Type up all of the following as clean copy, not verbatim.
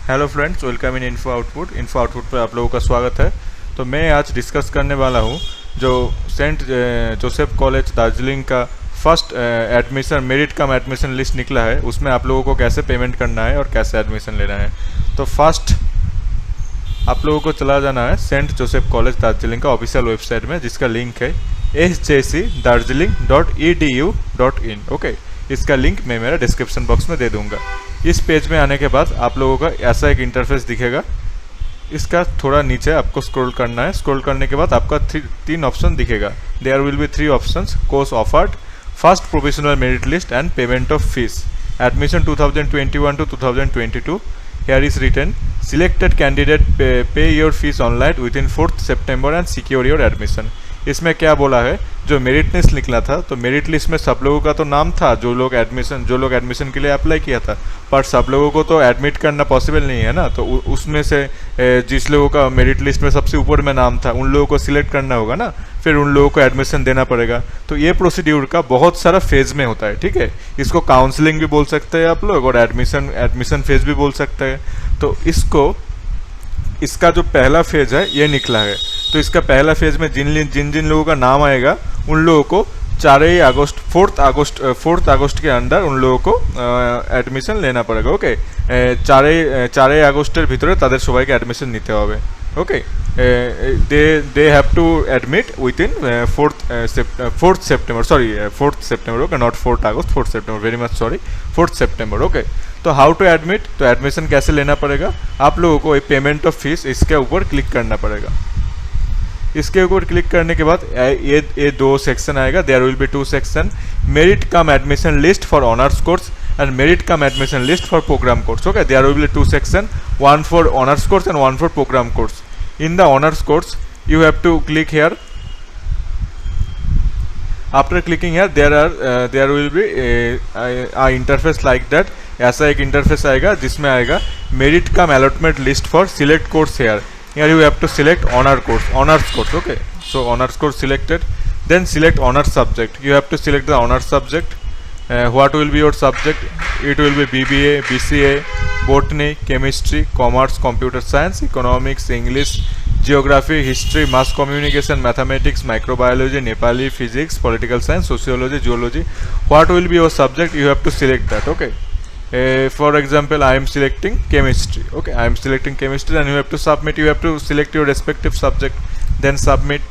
Hello friends, welcome in info output पर आप लोगों का स्वागत है। तो मैं आज डिस्कस करने वाला हूँ जो सेंट जोसेफ कॉलेज दार्जिलिंग का first admission merit cum admission list निकला है, उसमें आप लोगों को कैसे पेमेंट करना है और कैसे एडमिशन लेना है। तो फर्स्ट आप लोगों को चला जाना है सेंट जोसेफ कॉलेज दार्जिलिंग का ऑफिशियल वेबसाइट में, जिसका लिंक है sjcdarjeeling.edu.in। ओके, इसका लिंक मैं मेरा डिस्क्रिप्शन बॉक्स में दे दूंगा। इस पेज में आने के बाद आप लोगों का ऐसा एक इंटरफेस दिखेगा। इसका थोड़ा नीचे आपको स्क्रॉल करना है। स्क्रॉल करने के बाद आपका तीन ऑप्शन दिखेगा। There will be three options: course offered, first provisional merit list and payment of fees, admission 2021 to 2022। Here is written, selected candidate pay your fees online within 4th September and secure your admission। इसमें क्या बोला है, जो merit list निकला था तो merit list में सब लोगों का तो नाम था जो लोग एडमिशन के लिए अप्लाई किया था, पर सब लोगों को तो एडमिट करना पॉसिबल नहीं है ना। तो उसमें से जिस लोगों का मेरिट लिस्ट में सबसे ऊपर में नाम था उन लोगों को सिलेक्ट करना होगा ना, फिर उन लोगों को एडमिशन देना पड़ेगा। तो ये प्रोसीड्यूर का बहुत सारा फेज में होता है, ठीक है। इसको काउंसलिंग भी बोल सकते हैं आप लोग और एडमिशन फेज भी बोल सकते हैं। तो इसका जो पहला फेज है ये निकला है। तो इसका पहला फेज में जिन जिन लोगों का नाम आएगा उन लोगों को 4 अगस्त के अंदर उन लोगों को एडमिशन लेना पड़ेगा। ओके, 4 আগস্টের ভিতরে তাদের সবাইকে এডমিশন নিতে হবে। ওকে, they have to admit within 4th September, sorry, 4th September, okay, not 4th August, 4th September, very much sorry, 4th September। Okay, तो हाउ टू एडमिट, तो एडमिशन कैसे लेना पड़ेगा, आप लोगों को पेमेंट ऑफ फीस इसके ऊपर क्लिक करना पड़ेगा। इसके ऊपर क्लिक करने के बाद ये दो सेक्शन आएगा। There will be two section: merit cum admission list for honours course and merit cum admission list for programme course. Okay, there will be two section, one for honors course and one for program course। in the honors course you have to click here। after clicking here there will be a interface like that। ऐसा एक interface आएगा जिसमें आएगा merit come allotment list for select course. here you have to select honors course। okay, so honors course selected, then select honors subject। you have to select the honors subject। what will be your subject? it will be BBA, BCA, botany, chemistry, commerce, computer science, economics, English, geography, history, mass communication, mathematics, microbiology, Nepali, physics, political science, sociology, geology। what will be your subject? you have to select that। okay, for example I am selecting chemistry। okay, I am selecting chemistry and you have to submit। you have to select your respective subject, then submit।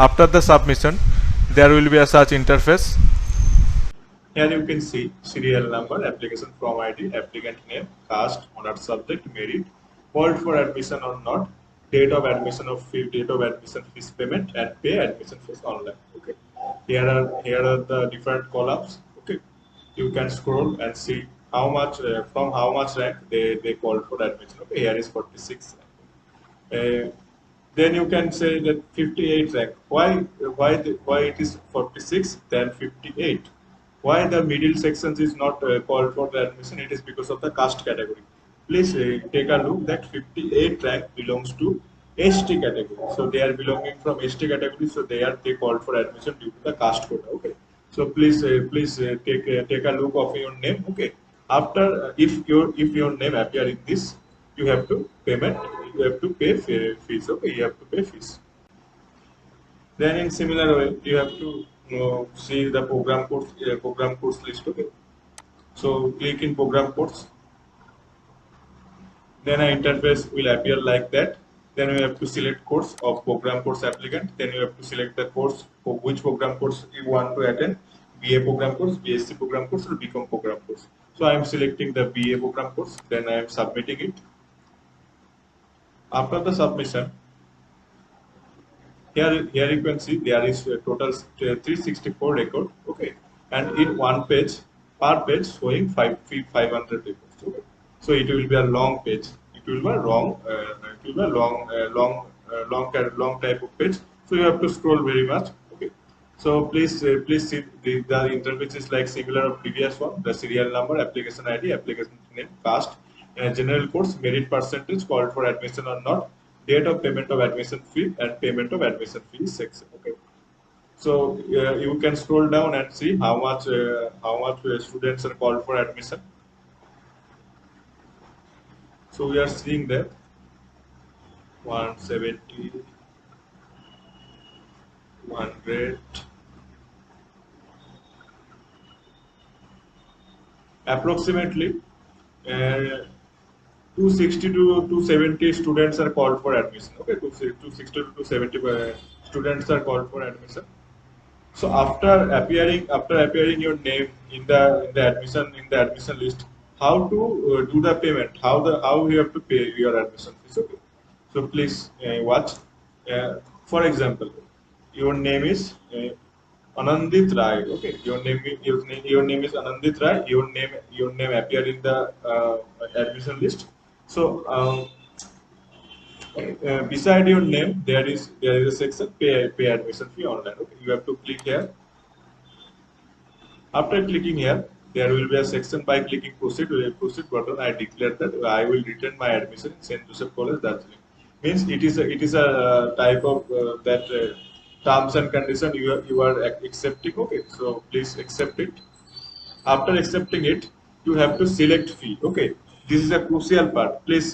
after the submission there will be a such interface। here you can see serial number, application form ID, applicant name, caste, honors subject, merit, called for admission or not, date of admission of fee, date of admission fees payment, and pay admission fees online। okay, here are the different columns। okay, you can scroll and see how much from how much rank they called for admission। okay, here is 46 rank। then you can say that 58 rank, why it is 46 then 58? why the middle sections is not called for the admission? it is because of the caste category। please take a look that 58 rank belongs to ST category, so they are belonging from ST category, so they called for admission due to the caste quota। okay, so please take a look of your name। okay, after if your name appear in this, you have to pay fees। okay, you have to pay fees। then in similar way you have to see the program course list। okay, so click in program course, then an interface will appear like that। then you have to select course of program course applicant, then you have to select the course for which program course you want to attend: BA program course, BSc program course, or BCom program course। so I am selecting the BA program course, then I am submitting it। after the submission, here you can see there is a total 364 record। okay, and in one page, per page showing 500 records। okay, so it will be a long page, it will be a long type of page, so you have to scroll very much। okay, so please see the interface is like similar of previous one: the serial number, application ID, application name, caste, general course, merit percentage, called for admission or not, date of payment of admission fee, and payment of admission fees section। okay, so you can scroll down and see how much students are called for admission। So we are seeing that 170, 100, approximately uh, 260 to 270 students are called for admission. Okay, 260 to 270 students are called for admission. So after appearing your name in the admission list, how to do the payment? How you have to pay your admission fees? Okay. So please watch. For example, your name is Anandit Rai. Okay, your name is Anandit Rai. Your name appear in the admission list. So beside your name, there is a section pay admission fee online. Okay, you have to click here. After clicking here, there will be a section by clicking proceed. With a proceed button, I declare that I will return my admission in St. Joseph College, Darjeeling. Means it is a type of that terms and condition you are accepting. Okay, so please accept it. After accepting it, you have to select fee. Okay, this is a crucial part. Please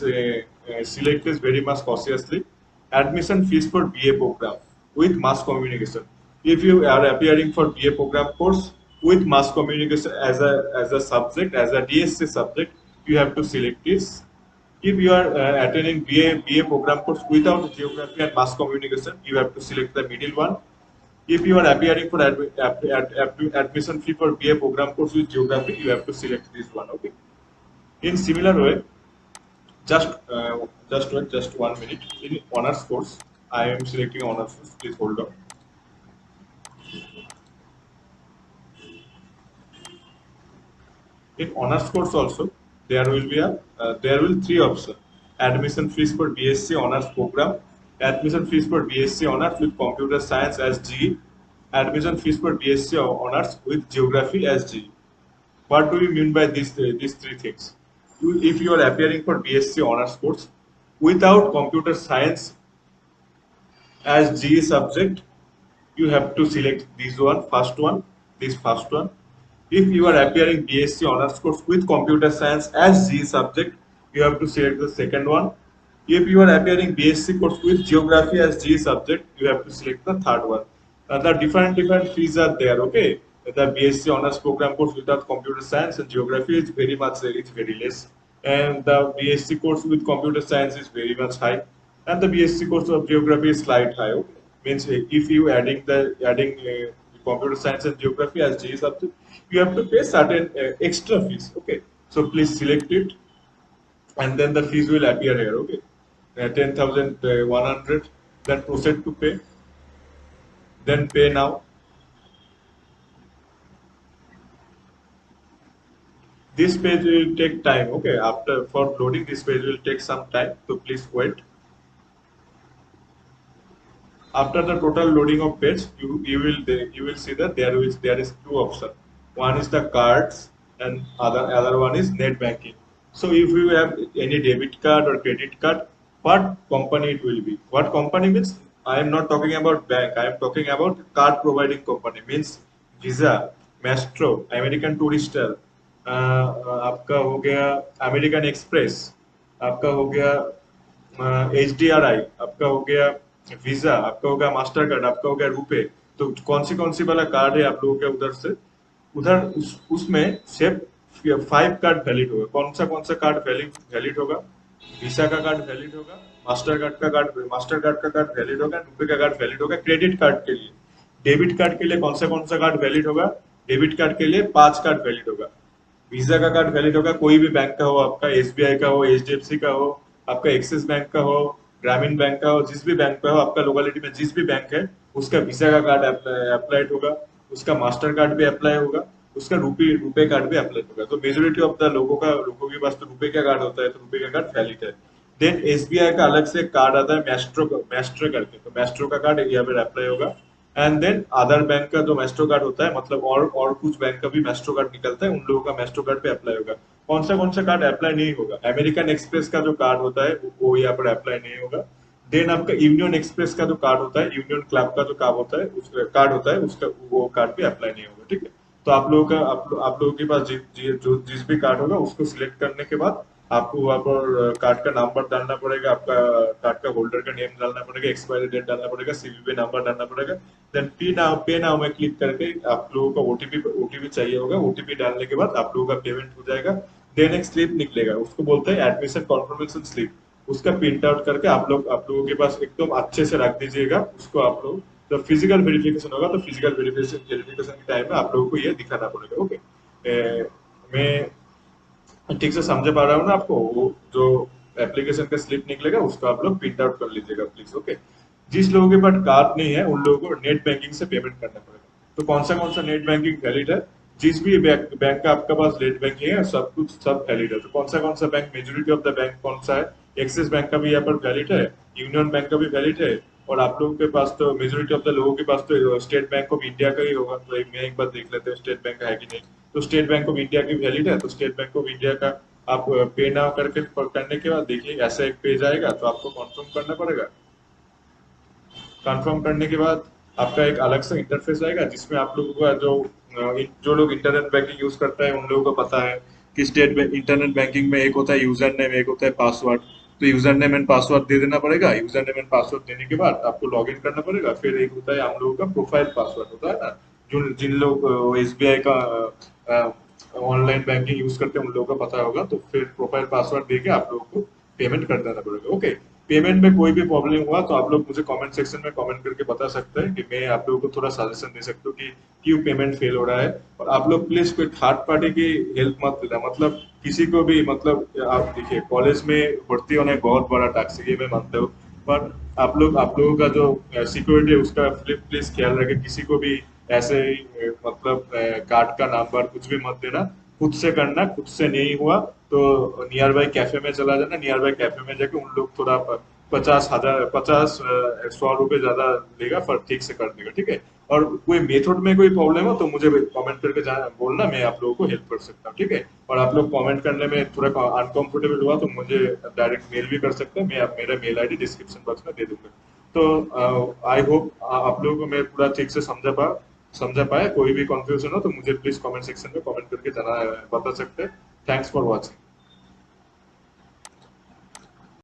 select this very much cautiously. Admission fees for BA program with mass communication. If you are appearing for BA program course with mass communication as a subject, as a DSC subject, you have to select this. If you are attending BA program course without geography and mass communication, you have to select the middle one. If you are appearing for admission fee for BA program course with geography, you have to select this one. Okay. In similar way, just 1 minute. In honors course, I am selecting honors course. Please hold on. In honors course also, there will three options: admission fees for BSc honors program, admission fees for BSc honors with computer science as G, admission fees for BSc honors with geography as G. What do we mean by these three things? If you are appearing for BSc honors course without computer science as G subject, you have to select this first one. If you are appearing BSc honors course with computer science as G subject, you have to select the second one. If you are appearing BSc course with geography as G subject, you have to select the third one. The different fees are there. Okay, the BSc honors program course without computer science and geography is it's very less, and the BSc course with computer science is very much high, and the BSc course of geography is slight high. Okay? Means if you adding computer science and geography as G subject, you have to pay certain extra fees. Okay, so please select it, and then the fees will appear here. Okay, 10,100. Then proceed to pay. Then pay now. This page will take time. Okay, after for loading, this page will take some time. So please wait. After the total loading of page, you will see that there is two options. One is the cards, and other one is net banking. So if you have any debit card or credit card, what company it will be? What company means? I am not talking about bank. I am talking about card providing company. Means Visa, Maestro, American Tourister, आपका हो गया American express, आपका हो गया HDRI, आपका हो गया visa, आपका हो गया मास्टर कार्ड, आपका हो गया रुपे। तो कौन सी वाला कार्ड है आप लोगों के उधर से उधर उसमें सिर्फ 5 कार्ड वैलिड होगा। कौन सा कार्ड वैलिड होगा? वीसा का कार्ड वैलिड होगा, मास्टर कार्ड का कार्ड वैलिड होगा, रुपे का कार्ड वैलिड होगा। क्रेडिट कार्ड के लिए, डेबिट कार्ड के लिए कौन सा कार्ड वैलिड होगा? डेबिट कार्ड के लिए 5 कार्ड वैलिड होगा। वीजा का कार्ड वैलिड होगा, कोई भी बैंक का हो, आपका SBI का हो, HDFC का हो, आपका एक्सिस बैंक का हो, ग्रामीण बैंक का हो, जिस भी बैंक का हो, आपका लोकेलिटी में जिस भी बैंक है उसका वीजा का कार्ड अप्लाइड होगा, उसका मास्टर कार्ड भी अप्लाई होगा, उसका रुपे कार्ड भी अप्लाई होगा। तो मेजोरिटी ऑफ द लोगों के पास तो रुपे का कार्ड होता है, तो रुपे का कार्ड वैलिड है। देन SBI का अलग से कार्ड आता है मैस्ट्रो करके, तो मैस्ट्रो का कार्ड यहाँ पे अप्लाई होगा। एंड देन अदर बैंक का जो मैस्ट्रो कार्ड होता है, मतलब और कुछ बैंक का भी मैस्ट्रो कार्ड निकलता है, उन लोगों का मैस्ट्रो कार्ड पे अप्लाई होगा। कौन सा कार्ड अप्लाई नहीं होगा? अमेरिकन एक्सप्रेस का जो कार्ड होता है वो यहाँ पर अप्लाई नहीं होगा। देन आपका यूनियन एक्सप्रेस का जो कार्ड होता है, यूनियन क्लब का जो कार्ड होता है, उसका कार्ड होता है, उसका वो कार्ड भी अप्लाई नहीं होगा। ठीक है, तो आप लोगों के पास जिस भी कार्ड होगा उसको सिलेक्ट करने के बाद आपको वहाँ पर कार्ड का नंबर डालना पड़ेगा, आपका कार्ड का होल्डर का नेम डालना पड़ेगा, एक्सपायरी डेट डालना पड़ेगा, सीवीवी नंबर डालना पड़ेगा। देन पे नाउ में क्लिक करके आप लोगों का ओटीपी चाहिए होगा। ओटीपी डालने के बाद आप लोगों का पेमेंट हो जाएगा। देन एक स्लिप निकलेगा, उसको बोलते हैं एडमिशन कॉन्फर्मेशन स्लिप। उसका प्रिंट आउट करके आप लोगों के पास एकदम अच्छे से रख दीजिएगा। उसको आप लोग जब फिजिकल वेरिफिकेशन होगा तो फिजिकल वेरिफिकेशन के टाइम में आप लोगों को ये दिखाना पड़ेगा। ओके, मैं ठीक से समझ पा रहा हूँ ना आपको? वो जो एप्लीकेशन का स्लिप निकलेगा उसको आप लोग प्रिंट आउट कर लीजिएगा प्लीज। ओके, जिस लोगों के पास कार्ड नहीं है उन लोगों को नेट बैंकिंग से पेमेंट करना पड़ेगा। तो कौन सा नेट बैंकिंग वैलिड है? जिस भी बैंक का आपका पास नेट बैंकिंग है सब कुछ सब वैलिड है। तो कौन सा bank, majority of the bank कौन सा है? एक्सिस बैंक का भी यहाँ पर वैलिड है, यूनियन बैंक का भी वैलिड है, और आप लोगों के पास तो मेजोरिटी ऑफ द लोगों के पास तो स्टेट बैंक ऑफ इंडिया का ही होगा। तो मैं एक बार देख लेते हैं स्टेट बैंक का है कि नहीं। तो स्टेट बैंक ऑफ इंडिया की वैलिड है, तो स्टेट बैंक ऑफ इंडिया का आप पे नाउ करके करने के बाद देखिए ऐसा एक पेज आएगा, तो आपको कॉन्फर्म करना पड़ेगा। कंफर्म करने के बाद आपका एक अलग सा इंटरफेस आएगा जिसमें आप लोगों का जो लोग इंटरनेट बैंकिंग यूज करते हैं उन लोगों को पता है कि इंटरनेट बैंकिंग में एक होता है यूजर नेम, एक होता है पासवर्ड। तो यूजर नेम एंड पासवर्ड दे देना पड़ेगा। यूजर नेम एंड पासवर्ड देने के बाद आपको लॉग इन करना पड़ेगा। फिर एक होता है हम लोगों का प्रोफाइल पासवर्ड होता है ना, जो जिन लोग एसबीआई का ऑनलाइन बैंकिंग यूज करते हैं उन लोगों का पता होगा। तो फिर प्रोफाइल पासवर्ड देके आप लोगों को पेमेंट कर देना पड़ेगा। ओके, पेमेंट में कोई भी प्रॉब्लम हुआ तो आप लोग मुझे कमेंट सेक्शन में कमेंट करके बता सकते हैं कि मैं आप लोगों को थोड़ा सजेशन दे सकता हूँ कि क्यों पेमेंट फेल हो रहा है। और आप लोग प्लीज कोई थर्ड पार्टी की हेल्प मत लेना, मतलब किसी को भी, मतलब आप देखिए कॉलेज में भर्ती होना एक बहुत बड़ा टास्क है, ये मैं मानता हूँ। पर आप लोगों का जो सिक्योरिटी है उसका प्लीज ख्याल रखें। किसी को भी ऐसे ही मतलब कार्ड का नंबर कुछ भी मत देना। खुद से करना, खुद से नहीं हुआ तो नियर बाई कैफे में चला जाना। नियर बाई कैफे में जाके उन लोग थोड़ा 50 100 रुपए ज्यादा लेगा पर ठीक से कर देगा, ठीक है। और कोई मेथड में कोई प्रॉब्लम हो तो मुझे कमेंट करके बोलना, मैं आप लोगों को हेल्प कर सकता हूँ, ठीक है। और आप लोग कमेंट करने में थोड़ा अनकंफर्टेबल हुआ तो मुझे डायरेक्ट मेल भी कर सकते हैं। मैं मेरा मेल आईडी डिस्क्रिप्शन बॉक्स में दे दूंगा। तो आई होप आप लोगों को मैं पूरा ठीक से समझा पाया। कोई भी कंफ्यूजन हो तो मुझे प्लीज कमेंट सेक्शन में कमेंट करके बता सकते हैं। Thanks for watching.